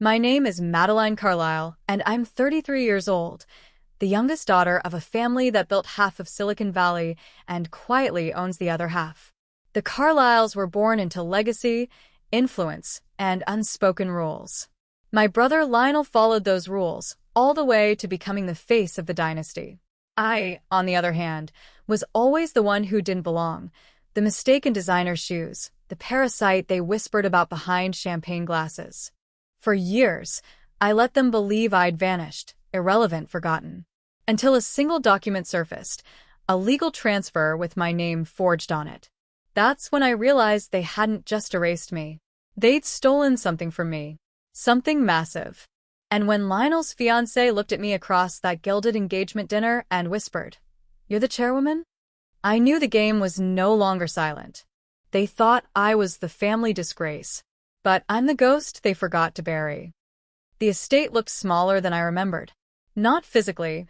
My name is Madeleine Carlisle, and I'm 33 years old, the youngest daughter of a family that built half of Silicon Valley and quietly owns the other half. The Carlisles were born into legacy, influence, and unspoken rules. My brother Lionel followed those rules, all the way to becoming the face of the dynasty. I, on the other hand, was always the one who didn't belong. The mistaken designer shoes, the parasite they whispered about behind champagne glasses. For years, I let them believe I'd vanished, irrelevant, forgotten. Until a single document surfaced, a legal transfer with my name forged on it. That's when I realized they hadn't just erased me. They'd stolen something from me. Something massive. And when Lionel's fiancée looked at me across that gilded engagement dinner and whispered, "You're the chairwoman?" I knew the game was no longer silent. They thought I was the family disgrace. But I'm the ghost they forgot to bury. The estate looked smaller than I remembered. Not physically.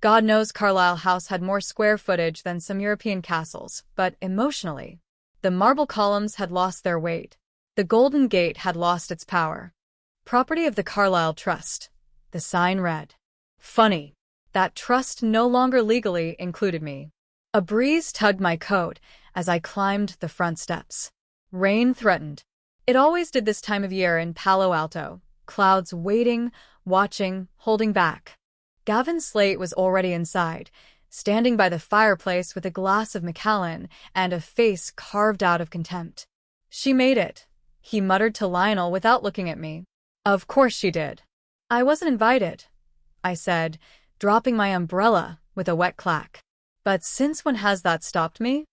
God knows Carlisle House had more square footage than some European castles, but emotionally. The marble columns had lost their weight. The Golden Gate had lost its power. Property of the Carlisle Trust. The sign read. Funny. That trust no longer legally included me. A breeze tugged my coat as I climbed the front steps. Rain threatened. It always did this time of year in Palo Alto. Clouds waiting, watching, holding back. Gavin Slate was already inside, standing by the fireplace with a glass of Macallan and a face carved out of contempt. "She made it," he muttered to Lionel without looking at me. "Of course she did." "I wasn't invited," I said, dropping my umbrella with a wet clack. But since when has that stopped me?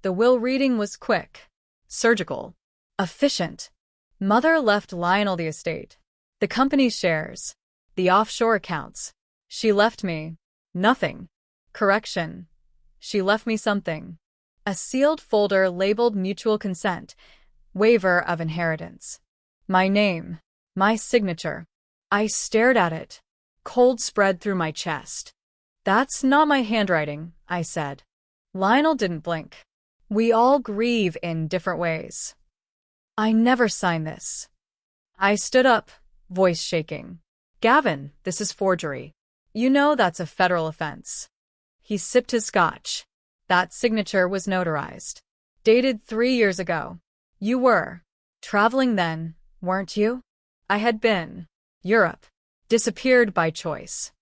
The will reading was quick, surgical, efficient. Mother left Lionel the estate, the company's shares, the offshore accounts. She left me nothing. Correction. She left me something. A sealed folder labeled mutual consent, waiver of inheritance. My name, my signature. I stared at it. Cold spread through my chest. "That's not my handwriting," I said. Lionel didn't blink. "We all grieve in different ways. I never signed this." I stood up, voice shaking. "Gavin, this is forgery. You know that's a federal offense." He sipped his scotch. "That signature was notarized. Dated 3 years ago. You were traveling then, weren't you?" I had been. Europe. Disappeared by choice.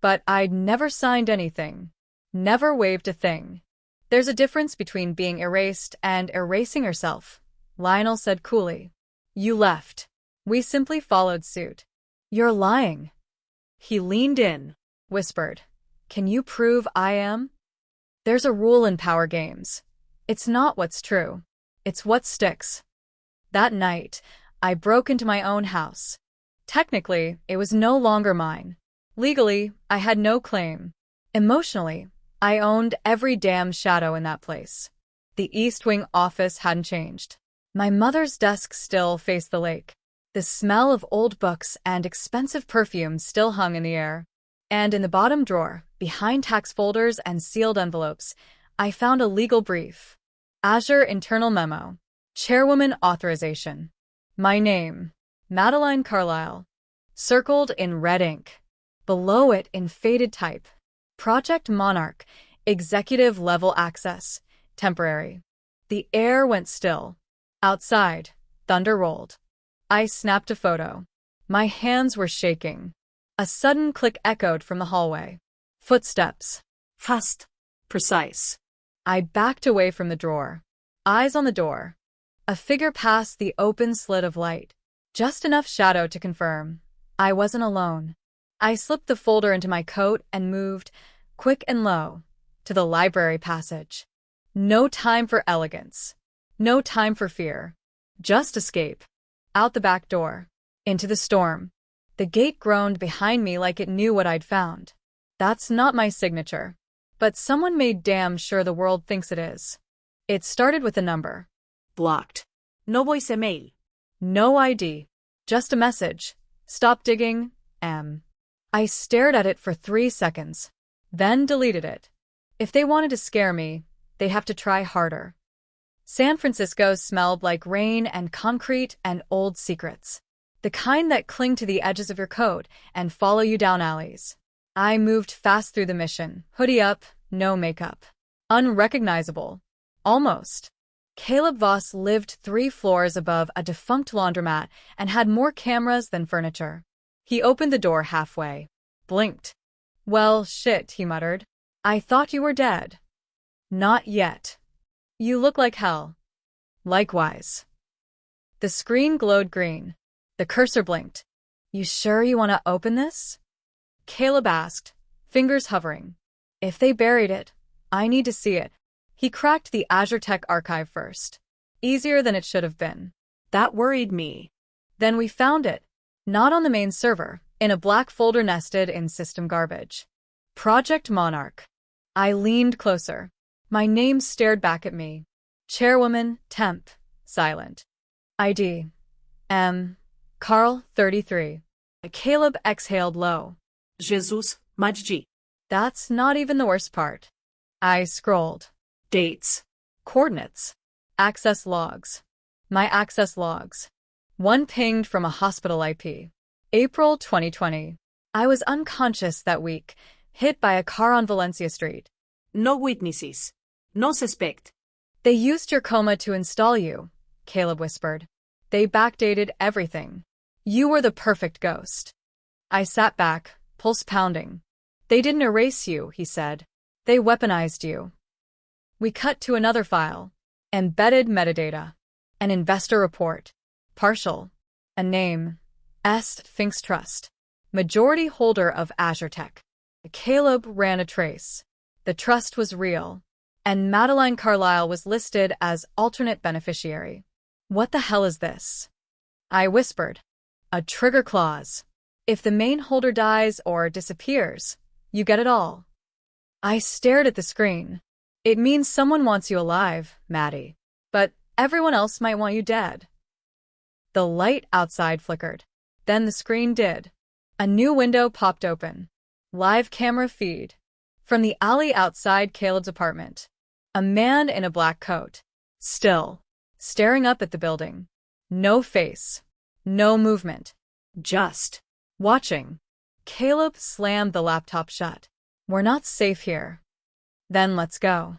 But I'd never signed anything. Never waived a thing. "There's a difference between being erased and erasing yourself," Lionel said coolly. "You left. We simply followed suit." "You're lying." He leaned in, whispered, "Can you prove I am?" There's a rule in power games. It's not what's true. It's what sticks. That night, I broke into my own house. Technically, it was no longer mine. Legally, I had no claim. Emotionally, I owned every damn shadow in that place. The East Wing office hadn't changed. My mother's desk still faced the lake. The smell of old books and expensive perfumes still hung in the air. And in the bottom drawer, behind tax folders and sealed envelopes, I found a legal brief. Azure Internal Memo. Chairwoman Authorization. My name, Madeleine Carlisle. Circled in red ink. Below it in faded type. Project Monarch. Executive level access. Temporary. The air went still. Outside, thunder rolled. I snapped a photo. My hands were shaking. A sudden click echoed from the hallway. Footsteps. Fast. Precise. I backed away from the drawer. Eyes on the door. A figure passed the open slit of light. Just enough shadow to confirm. I wasn't alone. I slipped the folder into my coat and moved, quick and low, to the library passage. No time for elegance. No time for fear. Just escape. Out the back door. Into the storm. The gate groaned behind me like it knew what I'd found. That's not my signature. But someone made damn sure the world thinks it is. It started with a number. Blocked. No voicemail. No ID. Just a message. Stop digging, M. I stared at it for 3 seconds. Then deleted it. If they wanted to scare me, they'd have to try harder. San Francisco smelled like rain and concrete and old secrets. The kind that cling to the edges of your coat and follow you down alleys. I moved fast through the mission, hoodie up, no makeup. Unrecognizable. Almost. Caleb Voss lived 3 floors above a defunct laundromat and had more cameras than furniture. He opened the door halfway. Blinked. Well, shit, he muttered. I thought you were dead. Not yet. You look like hell. Likewise. The screen glowed green. The cursor blinked. You sure you want to open this? Caleb asked, fingers hovering. If they buried it, I need to see it. He cracked the Azure Tech archive first. Easier than it should have been. That worried me. Then we found it. Not on the main server, in a black folder nested in system garbage. Project Monarch. I leaned closer. My name stared back at me. Chairwoman, temp, silent. ID. M. Carl, 33. Caleb exhaled low. Jesus, Madji. That's not even the worst part. I scrolled. Dates. Coordinates. Access logs. My access logs. One pinged from a hospital IP. April 2020. I was unconscious that week, hit by a car on Valencia Street. No witnesses. No suspect. They used your coma to install you, Caleb whispered. They backdated everything. You were the perfect ghost. I sat back, pulse pounding. They didn't erase you, he said. They weaponized you. We cut to another file. Embedded metadata. An investor report. Partial. A name. Est Finks Trust. Majority holder of Azure Tech. Caleb ran a trace. The trust was real. And Madeleine Carlisle was listed as alternate beneficiary. What the hell is this? I whispered. A trigger clause. If the main holder dies or disappears, you get it all. I stared at the screen. It means someone wants you alive, Maddie. But everyone else might want you dead. The light outside flickered. Then the screen did. A new window popped open. Live camera feed. From the alley outside Caleb's apartment. A man in a black coat. Still. Staring up at the building. No face. No movement. Just. Watching. Caleb slammed the laptop shut. We're not safe here. Then let's go.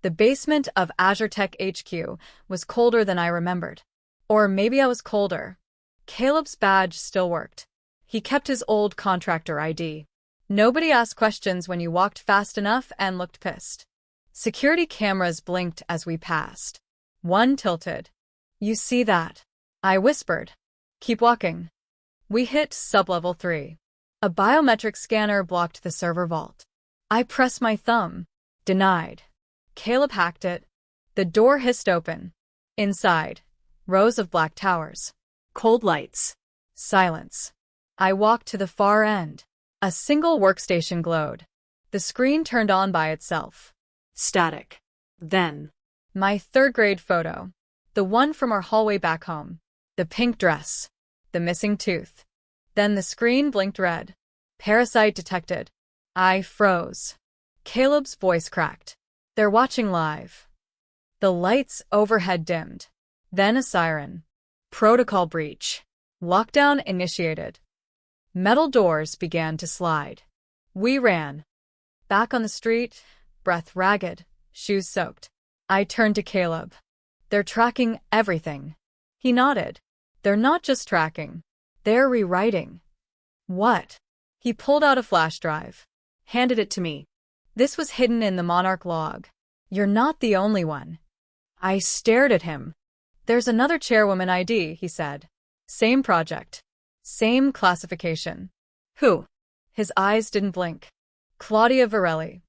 The basement of Azure Tech HQ was colder than I remembered. Or maybe I was colder. Caleb's badge still worked. He kept his old contractor ID. Nobody asked questions when you walked fast enough and looked pissed. Security cameras blinked as we passed. One tilted. You see that? I whispered. Keep walking. We hit sublevel 3. A biometric scanner blocked the server vault. I pressed my thumb. Denied. Caleb hacked it. The door hissed open. Inside. Rows of black towers. Cold lights. Silence. I walked to the far end. A single workstation glowed. The screen turned on by itself. Static. Then. My 3rd grade photo. The one from our hallway back home. The pink dress. The missing tooth. Then the screen blinked red. Parasite detected. I froze. Caleb's voice cracked. They're watching live. The lights overhead dimmed. Then a siren. Protocol breach. Lockdown initiated. Metal doors began to slide. We ran. Back on the street, breath ragged, shoes soaked. I turned to Caleb. They're tracking everything. He nodded. They're not just tracking. They're rewriting. What? He pulled out a flash drive. Handed it to me. This was hidden in the Monarch log. You're not the only one. I stared at him. There's another Chairwoman ID, he said. Same project. Same classification. Who? His eyes didn't blink. Claudia Varelli.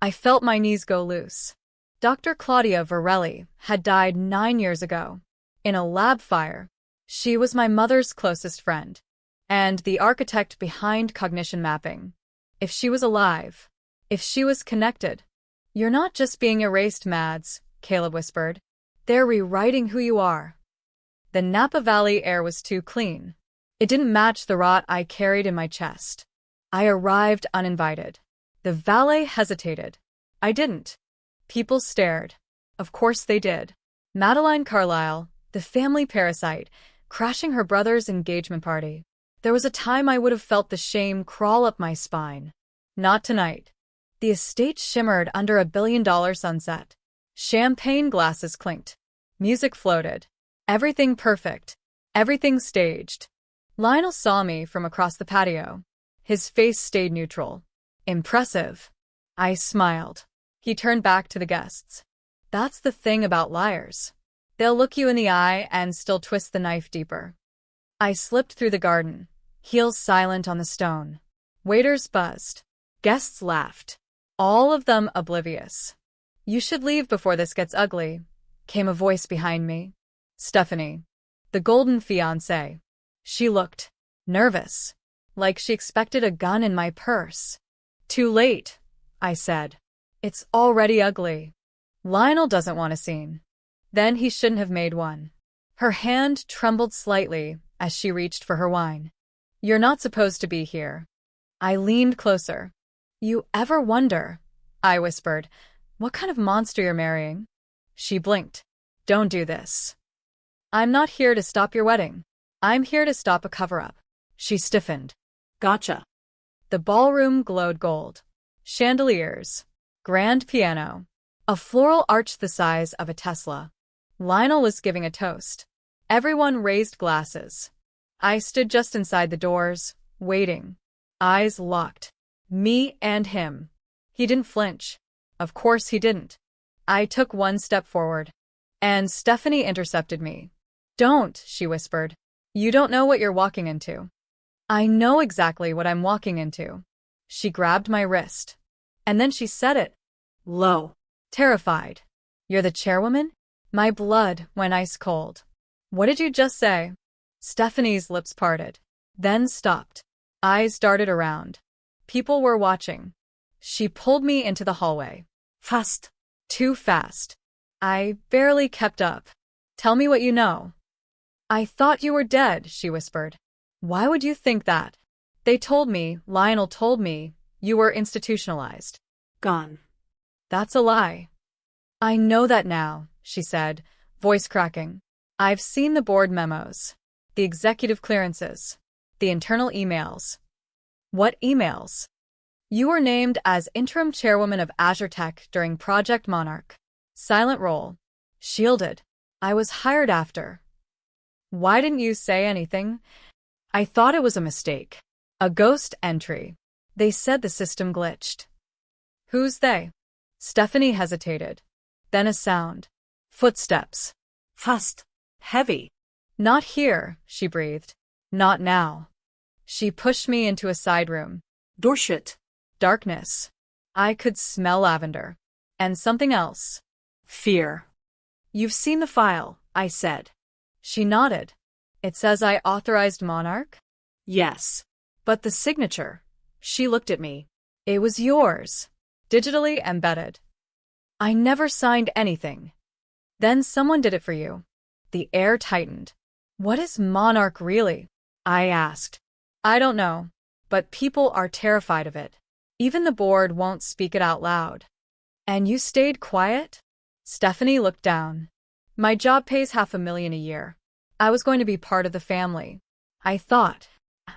I felt my knees go loose. Dr. Claudia Varelli had died 9 years ago. In a lab fire. She was my mother's closest friend. And the architect behind cognition mapping. If she was alive. If she was connected. You're not just being erased, Mads, Caleb whispered. They're rewriting who you are. The Napa Valley air was too clean. It didn't match the rot I carried in my chest. I arrived uninvited. The valet hesitated. I didn't. People stared. Of course they did. Madeleine Carlisle, the family parasite, crashing her brother's engagement party. There was a time I would have felt the shame crawl up my spine. Not tonight. The estate shimmered under a billion-dollar sunset. Champagne glasses clinked. Music floated. Everything perfect. Everything staged. Lionel saw me from across the patio. His face stayed neutral. Impressive. I smiled. He turned back to the guests. That's the thing about liars. They'll look you in the eye and still twist the knife deeper. I slipped through the garden, heels silent on the stone. Waiters buzzed. Guests laughed. All of them oblivious. You should leave before this gets ugly, came a voice behind me. Stephanie. The golden fiancée. She looked nervous, like she expected a gun in my purse. Too late, I said. It's already ugly. Lionel doesn't want a scene. Then he shouldn't have made one. Her hand trembled slightly as she reached for her wine. You're not supposed to be here. I leaned closer. You ever wonder, I whispered, what kind of monster you're marrying? She blinked. Don't do this. I'm not here to stop your wedding. I'm here to stop a cover-up. She stiffened. Gotcha. The ballroom glowed gold. Chandeliers. Grand piano. A floral arch the size of a Tesla. Lionel was giving a toast. Everyone raised glasses. I stood just inside the doors, waiting. Eyes locked. Me and him. He didn't flinch. Of course he didn't. I took one step forward. And Stephanie intercepted me. Don't, she whispered. You don't know what you're walking into. I know exactly what I'm walking into. She grabbed my wrist. And then she said it. Low. Terrified. You're the chairwoman? My blood went ice cold. What did you just say? Stephanie's lips parted. Then stopped. Eyes darted around. People were watching. She pulled me into the hallway. Fast. Too fast. I barely kept up. Tell me what you know. I thought you were dead, she whispered. Why would you think that? They told me, Lionel told me, you were institutionalized. Gone. That's a lie. I know that now, she said, voice cracking. I've seen the board memos, the executive clearances, the internal emails. What emails? You were named as interim chairwoman of Azure Tech during Project Monarch. Silent role. Shielded. I was hired after. Why didn't you say anything? I thought it was a mistake. A ghost entry. They said the system glitched. Who's they? Stephanie hesitated. Then a sound. Footsteps. Fast. Heavy. Not here, she breathed. Not now. She pushed me into a side room. Door shut. Darkness. I could smell lavender. And something else. Fear. You've seen the file, I said. She nodded. It says I authorized Monarch? Yes. But the signature. She looked at me. It was yours. Digitally embedded. I never signed anything. Then someone did it for you. The air tightened. What is Monarch really? I asked. I don't know, but people are terrified of it. Even the board won't speak it out loud. And you stayed quiet? Stephanie looked down. My job pays $500,000 a year. I was going to be part of the family. I thought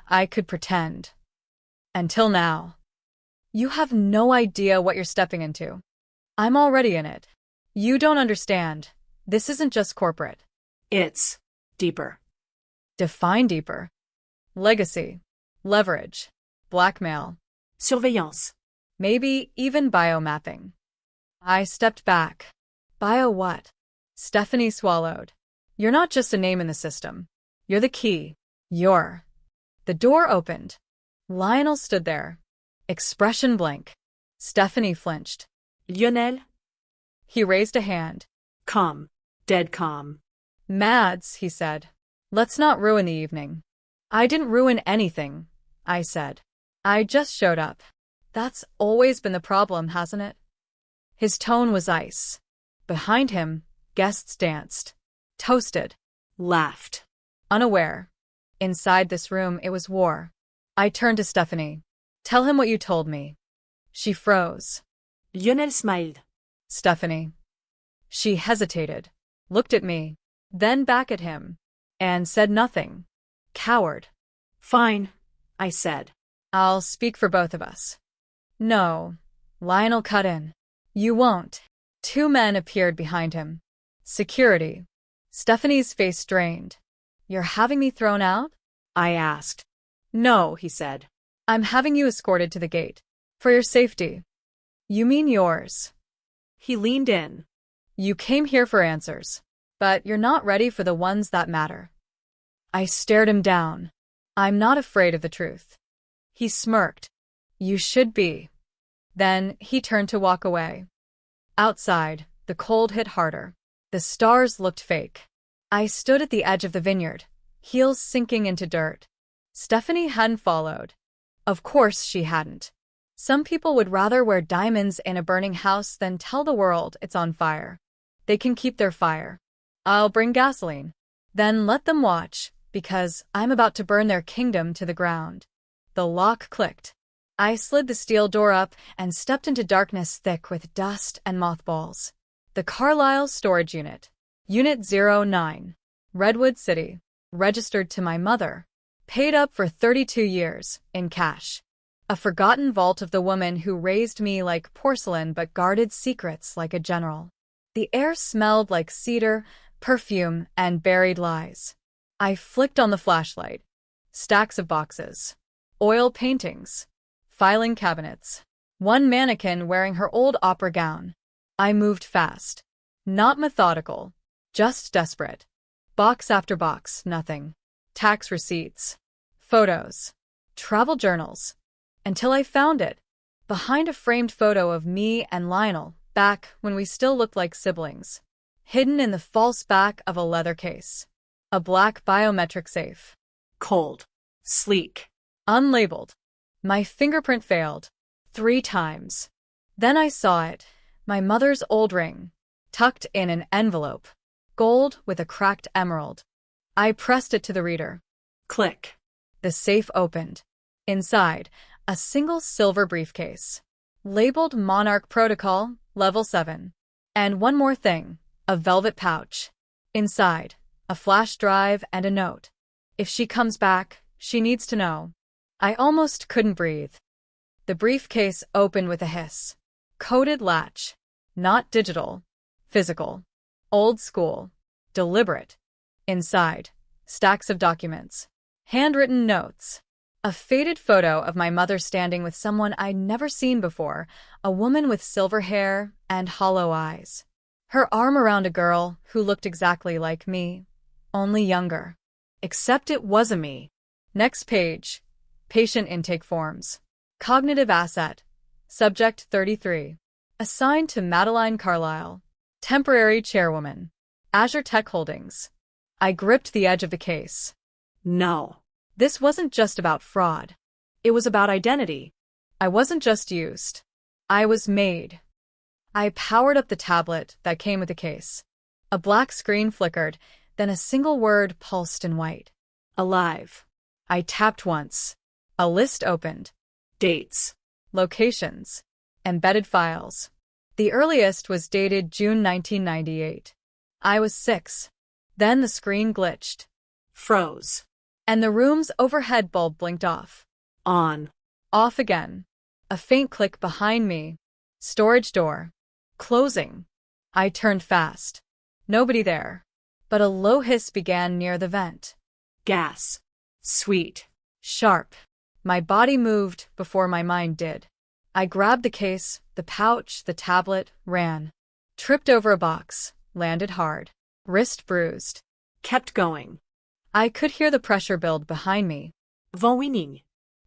I could pretend. Until now. You have no idea what you're stepping into. I'm already in it. You don't understand. This isn't just corporate. It's deeper. Define deeper. Legacy. Leverage. Blackmail. Surveillance. Maybe even biomapping. I stepped back. Bio what? Stephanie swallowed. You're not just a name in the system. You're the key. You're. The door opened. Lionel stood there. Expression blank. Stephanie flinched. Lionel? He raised a hand. Calm. Dead calm. Mads, he said. Let's not ruin the evening. I didn't ruin anything, I said. I just showed up. That's always been the problem, hasn't it? His tone was ice. Behind him, guests danced. Toasted. Laughed. Unaware. Inside this room, it was war. I turned to Stephanie. Tell him what you told me. She froze. Lionel smiled. Stephanie. She hesitated. Looked at me. Then back at him. and said nothing. Coward. Fine, I said. I'll speak for both of us. No. Lionel cut in. You won't. Two men appeared behind him. Security. Stephanie's face strained. You're having me thrown out? I asked. No, he said. I'm having you escorted to the gate. For your safety. You mean yours. He leaned in. You came here for answers, but you're not ready for the ones that matter. I stared him down. I'm not afraid of the truth. He smirked. You should be. Then he turned to walk away. Outside, the cold hit harder. The stars looked fake. I stood at the edge of the vineyard, heels sinking into dirt. Stephanie hadn't followed. Of course she hadn't. Some people would rather wear diamonds in a burning house than tell the world it's on fire. They can keep their fire. I'll bring gasoline. Then let them watch, because I'm about to burn their kingdom to the ground. The lock clicked. I slid the steel door up and stepped into darkness thick with dust and mothballs. The Carlisle storage unit. Unit 09. Redwood City. Registered to my mother. Paid up for 32 years, in cash. A forgotten vault of the woman who raised me like porcelain but guarded secrets like a general. The air smelled like cedar, perfume, and buried lies. I flicked on the flashlight. Stacks of boxes. Oil paintings. Filing cabinets. One mannequin wearing her old opera gown. I moved fast. Not methodical. Just desperate. Box after box, nothing. Tax receipts. Photos. Travel journals. Until I found it. Behind a framed photo of me and Lionel, back when we still looked like siblings. Hidden in the false back of a leather case. A black biometric safe. Cold. Sleek. Unlabeled. My fingerprint failed. 3 times. Then I saw it. My mother's old ring. Tucked in an envelope. Gold with a cracked emerald. I pressed it to the reader. Click. The safe opened. Inside, a single silver briefcase. Labeled Monarch Protocol, Level 7. And one more thing. A velvet pouch. Inside, a flash drive and a note. If she comes back, she needs to know. I almost couldn't breathe. The briefcase opened with a hiss. Coded latch. Not digital. Physical. Old school. Deliberate. Inside, stacks of documents. Handwritten notes. A faded photo of my mother standing with someone I'd never seen before, a woman with silver hair and hollow eyes. Her arm around a girl who looked exactly like me, only younger. Except it wasn't me. Next page. Patient intake forms. Cognitive asset. Subject 33. Assigned to Madeleine Carlisle. Temporary chairwoman. Azure Tech Holdings. I gripped the edge of the case. No. This wasn't just about fraud. It was about identity. I wasn't just used. I was made. I powered up the tablet that came with the case. A black screen flickered, then a single word pulsed in white. Alive. I tapped once. A list opened. Dates. Locations. Embedded files. The earliest was dated June 1998. I was 6. Then the screen glitched. Froze. And the room's overhead bulb blinked off. On. Off again. A faint click behind me. Storage door. Closing. I turned fast. Nobody there. But a low hiss began near the vent. Gas. Sweet. Sharp. My body moved before my mind did. I grabbed the case, the pouch, the tablet, ran. Tripped over a box, landed hard. Wrist bruised. Kept going. I could hear the pressure build behind me. Vent winning.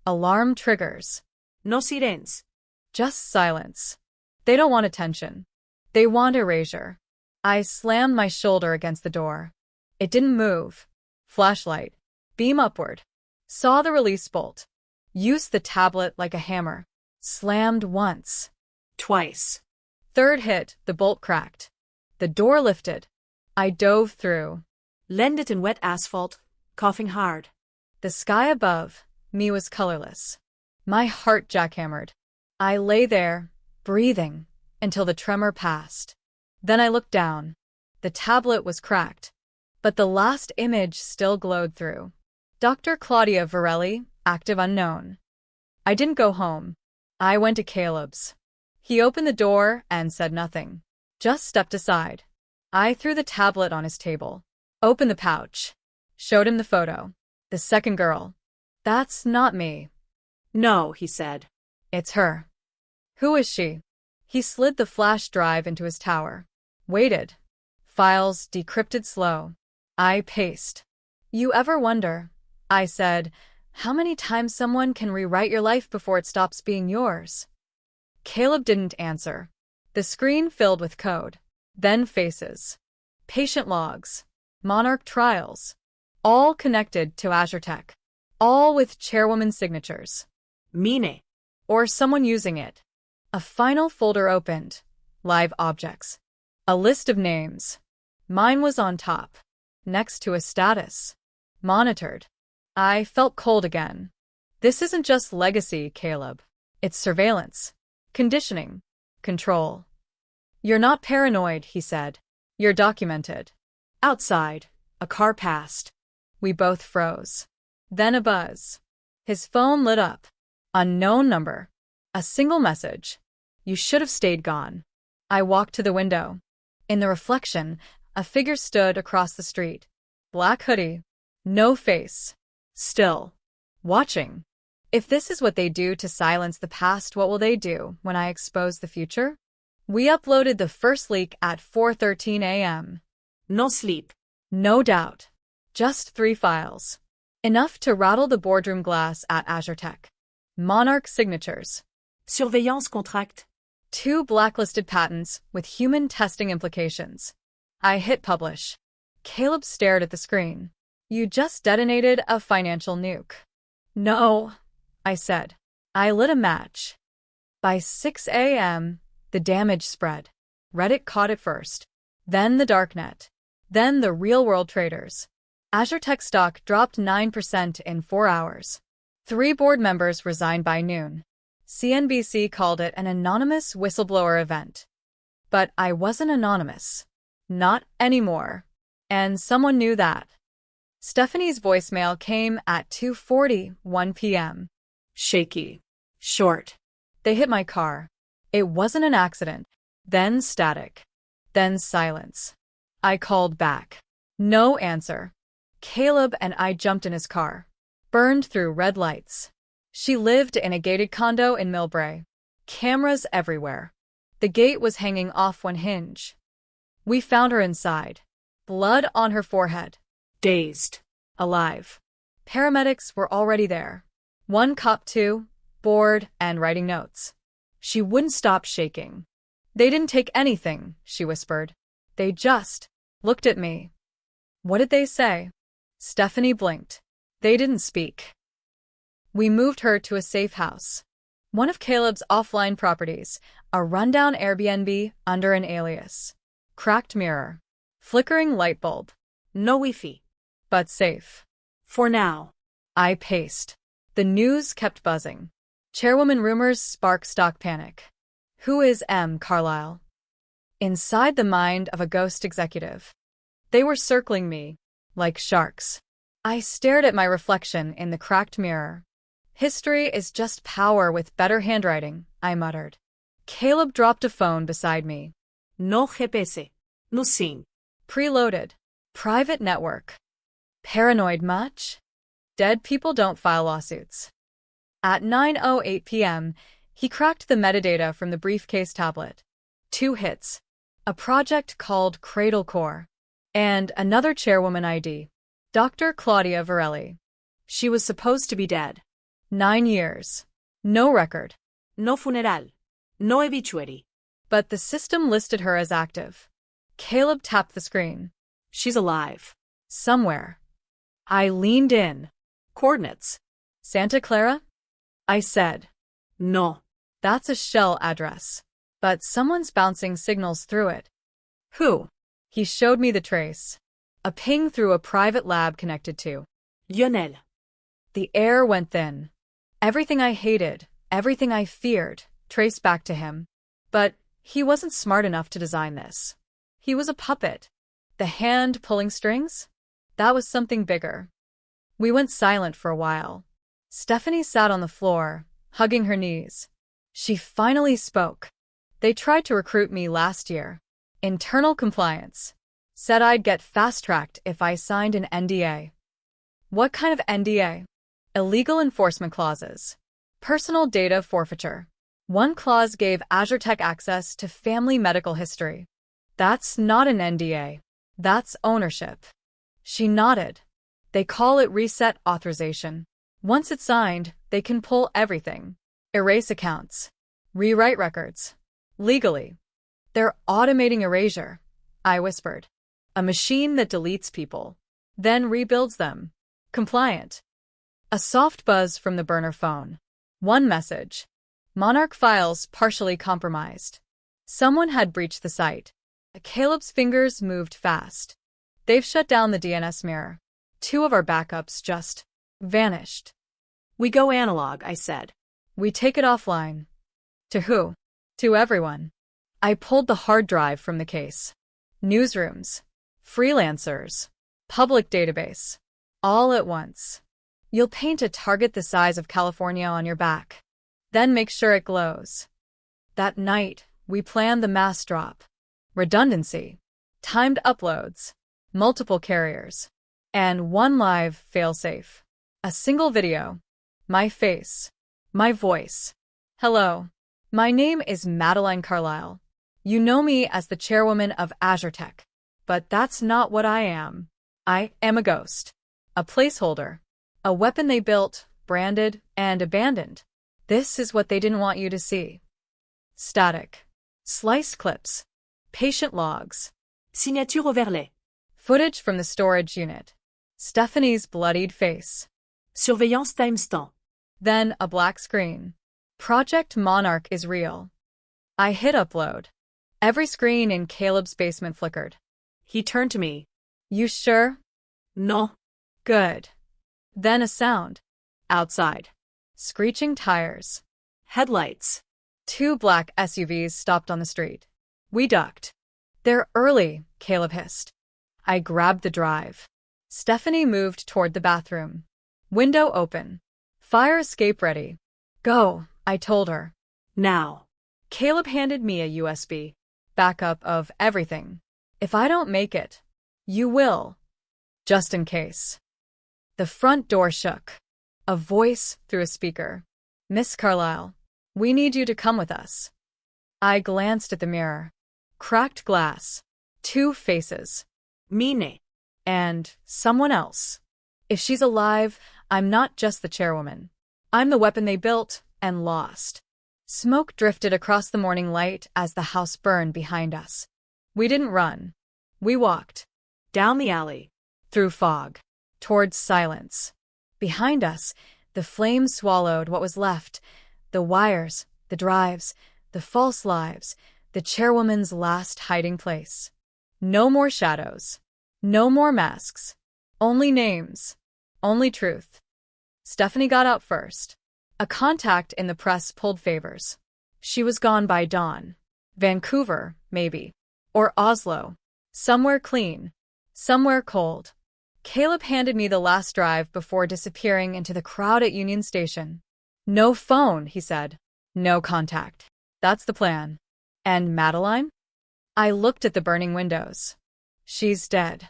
Alarm triggers. No sirens. Just silence. They don't want attention. They want erasure. I slammed my shoulder against the door. It didn't move. Flashlight. Beam upward. Saw the release bolt. Used the tablet like a hammer. Slammed once. Twice. Third hit, the bolt cracked. The door lifted. I dove through. Landed in wet asphalt, coughing hard. The sky above me was colorless. My heart jackhammered. I lay there, breathing, until the tremor passed. Then I looked down. The tablet was cracked. but the last image still glowed through. Dr. Claudia Varelli, active unknown. I didn't go home. I went to Caleb's. He opened the door and said nothing. Just stepped aside. I threw the tablet on his table. Opened the pouch. Showed him the photo. The second girl. That's not me. No, he said. It's her. Who is she? He slid the flash drive into his tower. Waited. Files decrypted slow. I paced. You ever wonder, I said, how many times someone can rewrite your life before it stops being yours? Caleb didn't answer. The screen filled with code. Then faces. Patient logs. Monarch trials. All connected to Azure Tech. All with Chairwoman signatures. Mine. Or someone using it. A final folder opened. Live objects. A list of names. Mine was on top. Next to a status. Monitored. I felt cold again. This isn't just legacy, Caleb. It's surveillance. Conditioning. Control. You're not paranoid, he said. You're documented. Outside, a car passed. We both froze. Then a buzz. His phone lit up. Unknown number. A single message. You should have stayed gone. I walked to the window. In the reflection, a figure stood across the street. Black hoodie. No face. Still. Watching. If this is what they do to silence the past, what will they do when I expose the future? We uploaded the first leak at 4:13 a.m. No sleep. No doubt. Just 3 files. Enough to rattle the boardroom glass at Azure Tech. Monarch signatures. Surveillance contract. 2 blacklisted patents with human testing implications. I hit publish. Caleb stared at the screen. You just detonated a financial nuke. No, I said. I lit a match. By 6 a.m., the damage spread. Reddit caught it first. Then the darknet. Then the real-world traders. Azure Tech stock dropped 9% in 4 hours. 3 board members resigned by noon. CNBC called it an anonymous whistleblower event. But I wasn't anonymous. Not anymore. And someone knew that. Stephanie's voicemail came at 2:41 p.m. Shaky. Short. They hit my car. It wasn't an accident. Then static. Then silence. I called back. No answer. Caleb and I jumped in his car. Burned through red lights. She lived in a gated condo in Millbrae. Cameras everywhere. The gate was hanging off one hinge. We found her inside. Blood on her forehead. Dazed. Alive. Paramedics were already there. 1 cop 2, bored and writing notes. She wouldn't stop shaking. They didn't take anything, she whispered. They just looked at me. What did they say? Stephanie blinked. They didn't speak. We moved her to a safe house. One of Caleb's offline properties, a rundown Airbnb under an alias. Cracked mirror. Flickering light bulb. No Wi-Fi. But safe. For now. I paced. The news kept buzzing. Chairwoman rumors spark stock panic. Who is M. Carlyle? Inside the mind of a ghost executive. They were circling me, like sharks. I stared at my reflection in the cracked mirror. History is just power with better handwriting, I muttered. Caleb dropped a phone beside me. No GPS. No SIM. Preloaded. Private network. Paranoid much? Dead people don't file lawsuits. At 9:08 p.m., he cracked the metadata from the briefcase tablet. 2 hits. A project called Cradle Core. And another chairwoman ID. Dr. Claudia Varelli. She was supposed to be dead. 9 years. No record. No funeral. No obituary. But the system listed her as active. Caleb tapped the screen. She's alive. Somewhere. I leaned in. Coordinates. Santa Clara? I said. No. That's a shell address. But someone's bouncing signals through it. Who? He showed me the trace. A ping through a private lab connected to Lionel. The air went thin. Everything I hated, everything I feared, traced back to him. But he wasn't smart enough to design this. He was a puppet. The hand pulling strings? That was something bigger. We went silent for a while. Stephanie sat on the floor, hugging her knees. She finally spoke. They tried to recruit me last year. Internal compliance. Said I'd get fast-tracked if I signed an NDA. What kind of NDA? Illegal enforcement clauses. Personal data forfeiture. One clause gave AzureTech access to family medical history. That's not an NDA. That's ownership. She nodded. They call it reset authorization. Once it's signed, they can pull everything. Erase accounts. Rewrite records. Legally. They're automating erasure, I whispered. A machine that deletes people, then rebuilds them. Compliant. A soft buzz from the burner phone. One message. Monarch files partially compromised. Someone had breached the site. Caleb's fingers moved fast. They've shut down the DNS mirror. 2 of our backups just vanished. We go analog, I said. We take it offline. To who? To everyone. I pulled the hard drive from the case. Newsrooms. Freelancers. Public database. All at once. You'll paint a target the size of California on your back. Then make sure it glows. That night, we planned the mass drop. Redundancy. Timed uploads. Multiple carriers. And one live failsafe. A single video. My face. My voice. Hello. My name is Madeleine Carlisle. You know me as the chairwoman of AzureTech. But that's not what I am. I am a ghost. A placeholder. A weapon they built, branded, and abandoned. This is what they didn't want you to see. Static. Sliced clips. Patient logs. Signature overlay. Footage from the storage unit. Stephanie's bloodied face. Surveillance timestamp. Then a black screen. Project Monarch is real. I hit upload. Every screen in Caleb's basement flickered. He turned to me. You sure? No. Good. Then a sound. Outside. Screeching tires. Headlights. 2 black SUVs stopped on the street. We ducked. They're early, Caleb hissed. I grabbed the drive. Stephanie moved toward the bathroom. Window open. Fire escape ready. Go, I told her. Now. Caleb handed me a USB. Backup of everything. If I don't make it, you will. Just in case. The front door shook. A voice through a speaker. Miss Carlisle, we need you to come with us. I glanced at the mirror. Cracked glass. 2 faces. Mine. And someone else. If she's alive, I'm not just the chairwoman. I'm the weapon they built and lost. Smoke drifted across the morning light as the house burned behind us. We didn't run. We walked. Down the alley. Through fog. Towards silence. Behind us, the flames swallowed what was left. The wires, the drives, the false lives, the chairwoman's last hiding place. No more shadows. No more masks. Only names. Only truth. Stephanie got out first. A contact in the press pulled favors. She was gone by dawn. Vancouver, maybe. Or Oslo. Somewhere clean. Somewhere cold. Caleb handed me the last drive before disappearing into the crowd at Union Station. No phone, he said. No contact. That's the plan. And Madeleine? I looked at the burning windows. She's dead.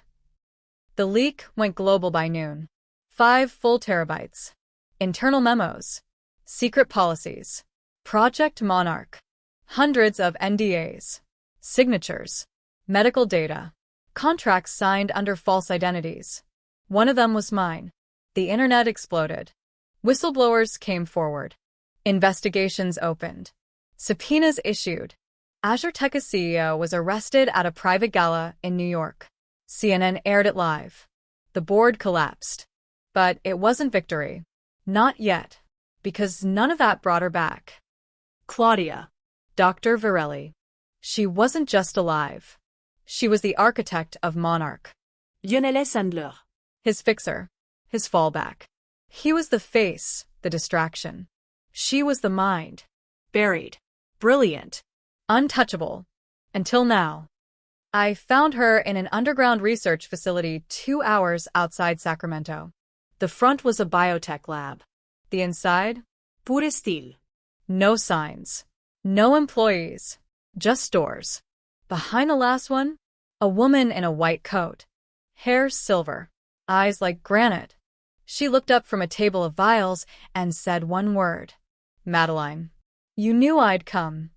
The leak went global by noon. 5 full terabytes. Internal memos. Secret policies. Project Monarch. Hundreds of NDAs. Signatures. Medical data. Contracts signed under false identities. One of them was mine. The internet exploded. Whistleblowers came forward. Investigations opened. Subpoenas issued. AzureTech's CEO was arrested at a private gala in New York. CNN aired it live. The board collapsed. But it wasn't victory. Not yet. Because none of that brought her back. Claudia. Dr. Varelli. She wasn't just alive. She was the architect of Monarch. Lionel Sandler. His fixer. His fallback. He was the face, the distraction. She was the mind. Buried. Brilliant. Untouchable. Until now. I found her in an underground research facility 2 hours outside Sacramento. The front was a biotech lab. The inside? Pure style. No signs. No employees. Just doors. Behind the last one, a woman in a white coat. Hair silver. Eyes like granite. She looked up from a table of vials and said one word. Madeleine. You knew I'd come.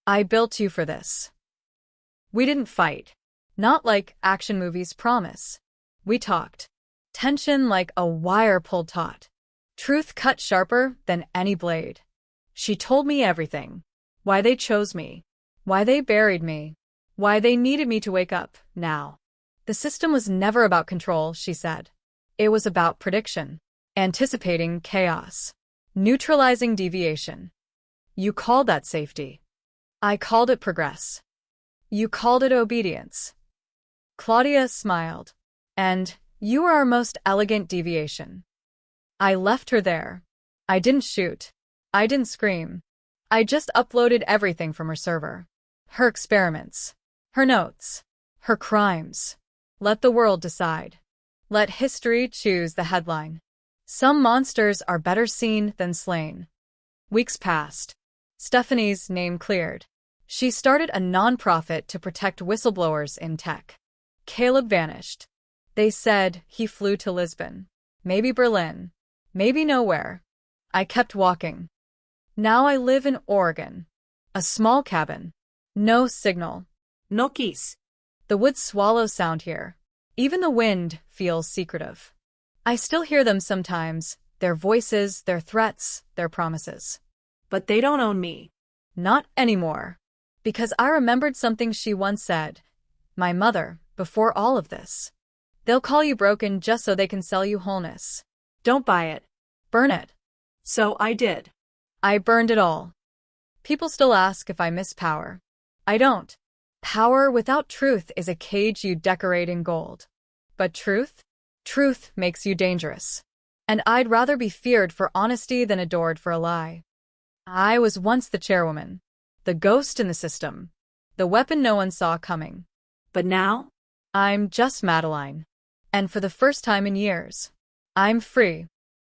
I built you for this. We didn't fight. Not like action movies promise. We talked. Tension like a wire pulled taut. Truth cut sharper than any blade. She told me everything. Why they chose me. Why they buried me. Why they needed me to wake up now. The system was never about control, she said. It was about prediction. Anticipating chaos. Neutralizing deviation. You called that safety. I called it progress. You called it obedience. Claudia smiled. And you are our most elegant deviation. I left her there. I didn't shoot. I didn't scream. I just uploaded everything from her server. Her experiments. Her notes. Her crimes. Let the world decide. Let history choose the headline. Some monsters are better seen than slain. Weeks passed. Stephanie's name cleared. She started a nonprofit to protect whistleblowers in tech. Caleb vanished. They said he flew to Lisbon. Maybe Berlin. Maybe nowhere. I kept walking. Now I live in Oregon. A small cabin. No signal. No keys. The woods swallow sound here. Even the wind feels secretive. I still hear them sometimes, their voices, their threats, their promises. But they don't own me. Not anymore. Because I remembered something she once said. My mother, before all of this. They'll call you broken just so they can sell you wholeness. Don't buy it. Burn it. So I did. I burned it all. People still ask if I miss power. I don't. Power without truth is a cage you decorate in gold. But truth? Truth makes you dangerous. And I'd rather be feared for honesty than adored for a lie. I was once the chairwoman. The ghost in the system. The weapon no one saw coming. But now? I'm just Madeleine. And for the first time in years, I'm free.